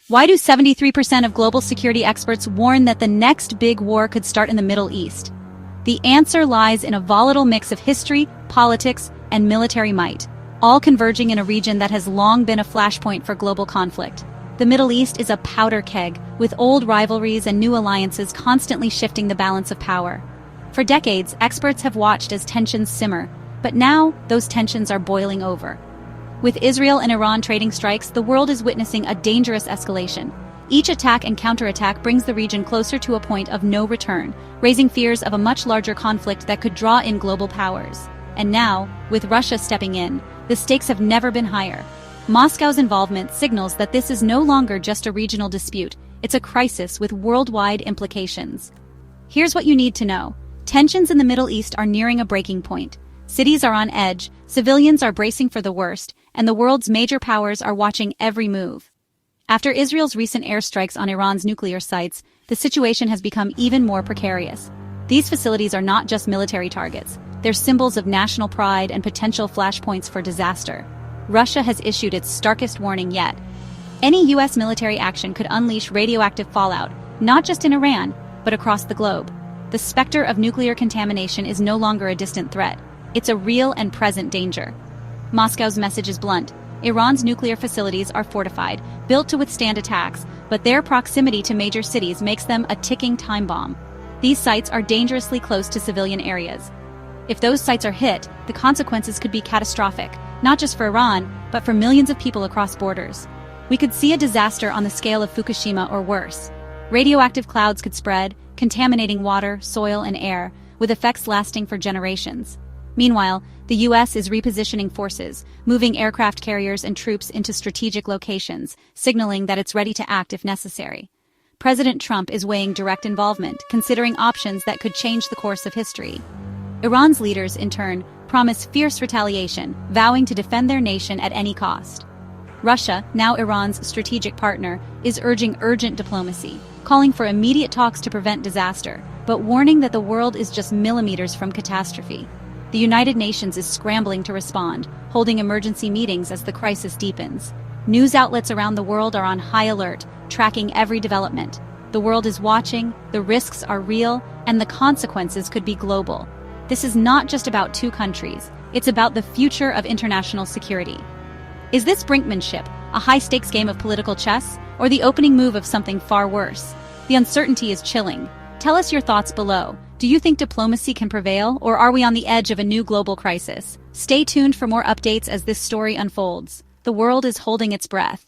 Why do 73% of global security experts warn that the next big war could start in the Middle East? The answer lies in a volatile mix of history, politics, and military might, all converging in a region that has long been a flashpoint for global conflict. The Middle East is a powder keg, with old rivalries and new alliances constantly shifting the balance of power. For decades, experts have watched as tensions simmer, but now those tensions are boiling over. With Israel and Iran trading strikes, the world is witnessing a dangerous escalation. Each attack and counterattack brings the region closer to a point of no return, raising fears of a much larger conflict that could draw in global powers. And now, with Russia stepping in, the stakes have never been higher. Moscow's involvement signals that this is no longer just a regional dispute, it's a crisis with worldwide implications. Here's what you need to know. Tensions in the Middle East are nearing a breaking point. Cities are on edge, civilians are bracing for the worst, and the world's major powers are watching every move. After Israel's recent airstrikes on Iran's nuclear sites, the situation has become even more precarious. These facilities are not just military targets, they're symbols of national pride and potential flashpoints for disaster. Russia has issued its starkest warning yet. Any U.S. military action could unleash radioactive fallout, not just in Iran, but across the globe. The specter of nuclear contamination is no longer a distant threat. It's a real and present danger. Moscow's message is blunt. Iran's nuclear facilities are fortified, built to withstand attacks, but their proximity to major cities makes them a ticking time bomb. These sites are dangerously close to civilian areas. If those sites are hit, the consequences could be catastrophic, not just for Iran, but for millions of people across borders. We could see a disaster on the scale of Fukushima or worse. Radioactive clouds could spread, contaminating water, soil, and air, with effects lasting for generations. Meanwhile, the U.S. is repositioning forces, moving aircraft carriers and troops into strategic locations, signaling that it's ready to act if necessary. President Trump is weighing direct involvement, considering options that could change the course of history. Iran's leaders, in turn, promise fierce retaliation, vowing to defend their nation at any cost. Russia, now Iran's strategic partner, is urging urgent diplomacy, calling for immediate talks to prevent disaster, but warning that the world is just millimeters from catastrophe. The United Nations is scrambling to respond, holding emergency meetings as the crisis deepens. News outlets around the world are on high alert, tracking every development. The world is watching, the risks are real, and the consequences could be global. This is not just about two countries, it's about the future of international security. Is this brinkmanship, a high-stakes game of political chess, or the opening move of something far worse? The uncertainty is chilling. Tell us your thoughts below. Do you think diplomacy can prevail, or are we on the edge of a new global crisis? Stay tuned for more updates as this story unfolds. The world is holding its breath.